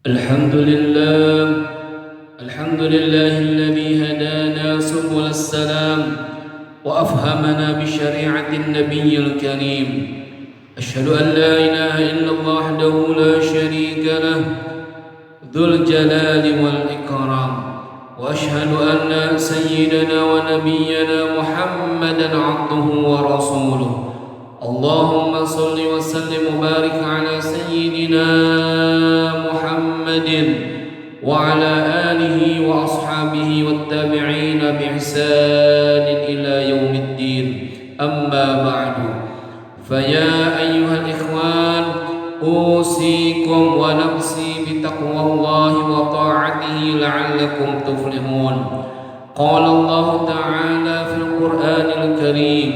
الحمد لله الحمد لله الذي هدانا سبل السلام وأفهمنا بشريعة النبي الكريم. أشهد أن لا إله إلا الله وحده لا شريك له ذو الجلال والإكرام، وأشهد أن سيدنا ونبينا محمدا عبده ورسوله. اللهم صل وسلم وبارك على سيدنا محمد وعلى آله وأصحابه والتابعين بإحسان إلى يوم الدين. أما بعد، فيا أيها الإخوان، أوصيكم ونفسي بتقوى الله وطاعته لعلكم تفلحون. قال الله تعالى في القرآن الكريم: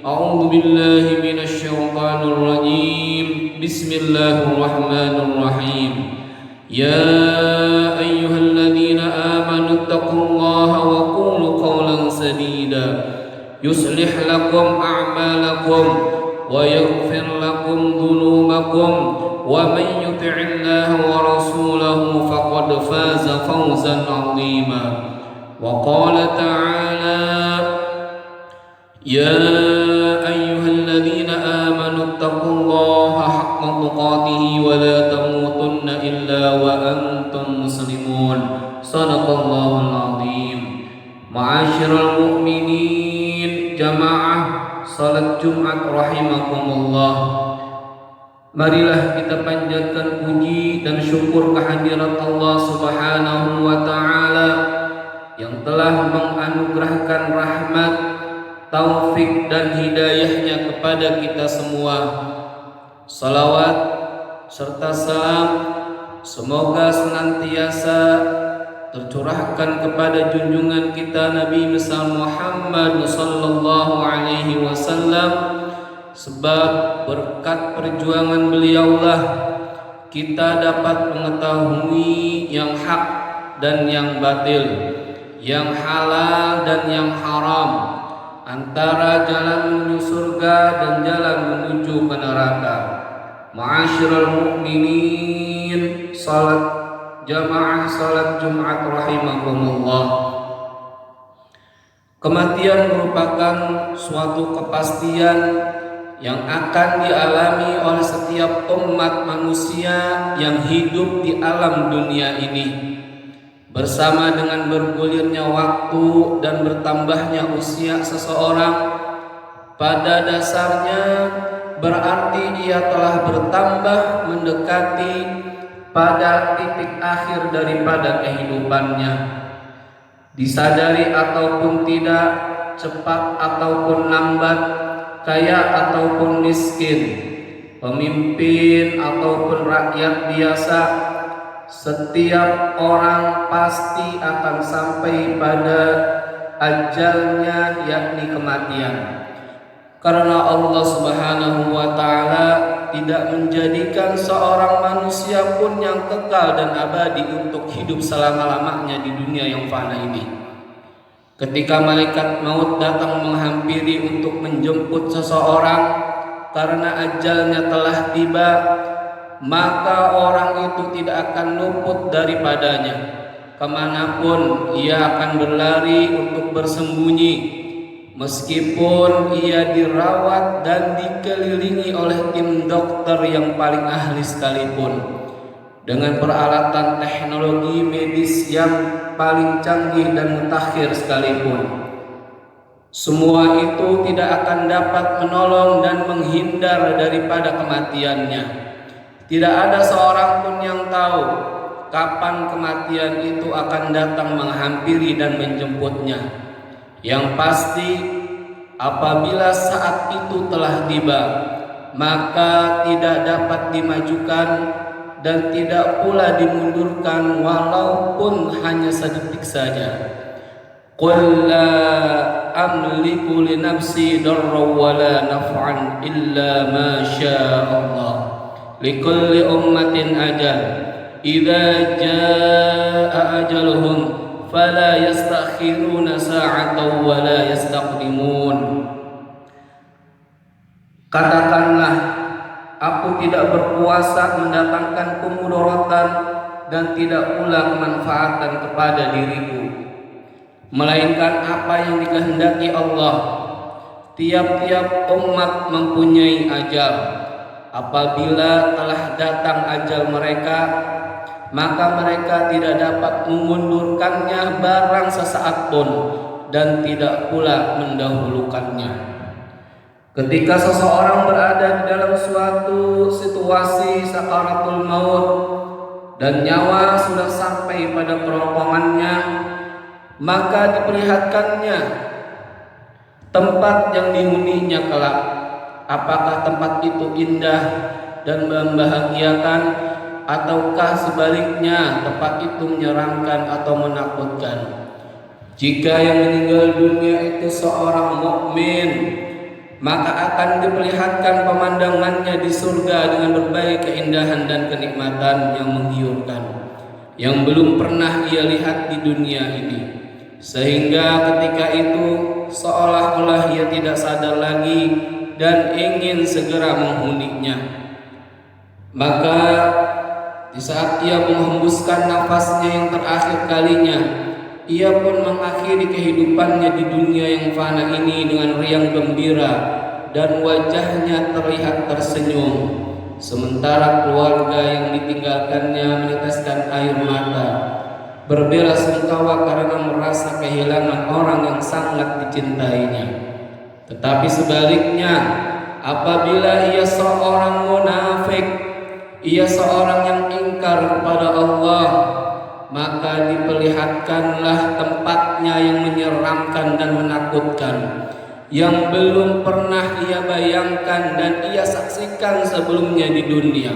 أعوذ بالله من الشيطان الرجيم، بسم الله الرحمن الرحيم. يا أيها الذين آمنوا اتقوا الله وقولوا قولا سديدا يصلح لكم أعمالكم ويغفر لكم ذنوبكم، ومن يطع الله ورسوله فقد فاز فوزا عظيما. وقال تعالى: يا أيها الذين آمنوا اتقوا الله حق تقاته ولا تموتن إلا وأنتم مسلمون. صدق الله العظيم. معاشر المؤمنين jamaah salat Jumat rahimakumullah, marilah kita panjatkan puji dan syukur kehadirat Allah Subhanahu wa ta'ala yang telah menganugerahkan rahmat, taufik dan hidayahnya kepada kita semua. Salawat serta salam semoga senantiasa tercurahkan kepada junjungan kita Nabi besar Muhammad sallallahu alaihi wasallam, sebab berkat perjuangan beliaulah kita dapat mengetahui yang hak dan yang batil, yang halal dan yang haram, antara jalan menuju surga dan jalan menuju ke neraka. Ma'asyiral mukminin, salat jamaah salat Jumat rahimakumullah. Kematian merupakan suatu kepastian yang akan dialami oleh setiap umat manusia yang hidup di alam dunia ini. Bersama dengan bergulirnya waktu dan bertambahnya usia seseorang, pada dasarnya berarti ia telah bertambah mendekati pada titik akhir daripada kehidupannya. Disadari ataupun tidak, cepat ataupun lambat, kaya ataupun miskin, pemimpin ataupun rakyat biasa, setiap orang pasti akan sampai pada ajalnya, yakni kematian. Karena Allah Subhanahu wa ta'ala tidak menjadikan seorang manusia pun yang kekal dan abadi untuk hidup selama-lamanya di dunia yang fana ini. Ketika malaikat maut datang menghampiri untuk menjemput seseorang karena ajalnya telah tiba, maka orang itu tidak akan luput daripadanya. Kemanapun ia akan berlari untuk bersembunyi, meskipun ia dirawat dan dikelilingi oleh tim dokter yang paling ahli sekalipun, dengan peralatan teknologi medis yang paling canggih dan mutakhir sekalipun. Semua itu tidak akan dapat menolong dan menghindar daripada kematiannya. Tidak ada seorang pun yang tahu kapan kematian itu akan datang menghampiri dan menjemputnya. Yang pasti, apabila saat itu telah tiba, maka tidak dapat dimajukan dan tidak pula dimundurkan walaupun hanya sedetik saja. Qul la amliku li nafsi darran wa la naf'an illa ma syaa Allah. Likulli ummatin ajal. Idza jaa ajaluhum fala yastakhiruna sa'atan wa la yastaqdimun. Katakanlah, aku tidak berkuasa mendatangkan kemudaratan dan tidak pula kemanfaatan kepada diriku, melainkan apa yang dikehendaki Allah. Tiap-tiap umat mempunyai ajal. Apabila telah datang ajal mereka, maka mereka tidak dapat memundurkannya barang sesaat pun dan tidak pula mendahulukannya. Ketika seseorang berada di dalam suatu situasi sakaratul maut dan nyawa sudah sampai pada kerongkongannya, maka diperlihatkannya tempat yang dihuninya kelak. Apakah tempat itu indah dan membahagiakan, ataukah sebaliknya tempat itu menyeramkan atau menakutkan? Jika yang meninggal dunia itu seorang mukmin, maka akan diperlihatkan pemandangannya di surga dengan berbagai keindahan dan kenikmatan yang menggiurkan, yang belum pernah ia lihat di dunia ini, sehingga ketika itu seolah-olah ia tidak sadar lagi dan ingin segera menghuninya. Maka di saat ia menghembuskan nafasnya yang terakhir kalinya, ia pun mengakhiri kehidupannya di dunia yang fana ini dengan riang gembira dan wajahnya terlihat tersenyum, sementara keluarga yang ditinggalkannya meneteskan air mata, berbelasungkawa karena merasa kehilangan orang yang sangat dicintainya. Tetapi sebaliknya, apabila ia seorang munafik, ia seorang yang ingkar kepada Allah, maka diperlihatkanlah tempatnya yang menyeramkan dan menakutkan, yang belum pernah ia bayangkan dan ia saksikan sebelumnya di dunia,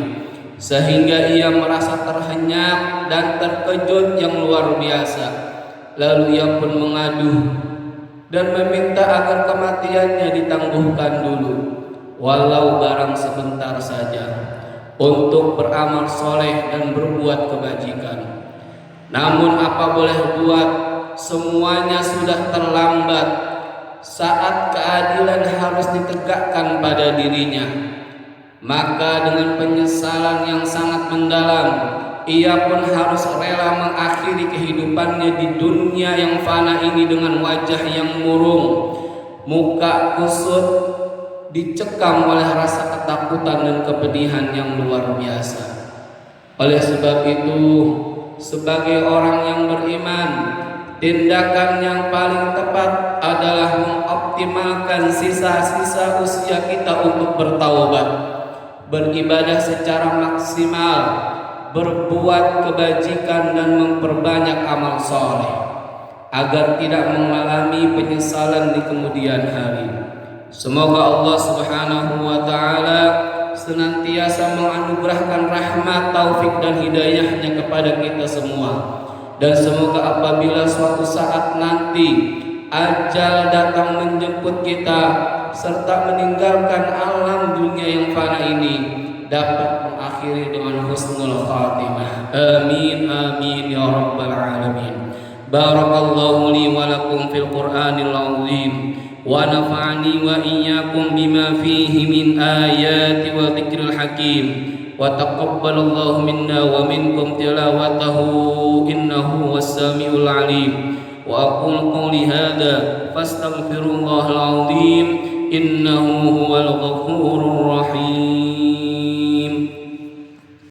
sehingga ia merasa terhenyak dan terkejut yang luar biasa. Lalu ia pun mengadu dan meminta agar kematiannya ditangguhkan dulu, walau barang sebentar saja, untuk beramal soleh dan berbuat kebajikan. Namun apa boleh buat, semuanya sudah terlambat. Saat keadilan harus ditegakkan pada dirinya, maka dengan penyesalan yang sangat mendalam, ia pun harus rela mengakhiri kehidupannya di dunia yang fana ini dengan wajah yang murung, muka kusut, dicekam oleh rasa ketakutan dan kepedihan yang luar biasa. Oleh sebab itu, sebagai orang yang beriman, tindakan yang paling tepat adalah mengoptimalkan sisa-sisa usia kita untuk bertaubat, beribadah secara maksimal, berbuat kebajikan dan memperbanyak amal soleh, agar tidak mengalami penyesalan di kemudian hari. Semoga Allah Subhanahu wa Ta'ala senantiasa menganugerahkan rahmat, taufik dan hidayahnya kepada kita semua. Dan semoga apabila suatu saat nanti ajal datang menjemput kita serta meninggalkan alam dunia yang fana ini, dapat mengakhiri dengan husnul khatimah. Amin amin ya rabbal alamin. Barakallahu li wa lakum fil Qur'anil azim, wa nafa'ani wa iyyakum bima fihi min ayati wa dzikril hakim, wa taqabbalallahu minna wa minkum tilawatahu innahu was-sami'ul alim. Wa aqulu qawli hadza fastaghfirullahal azim innahu huwal ghafurur rahim.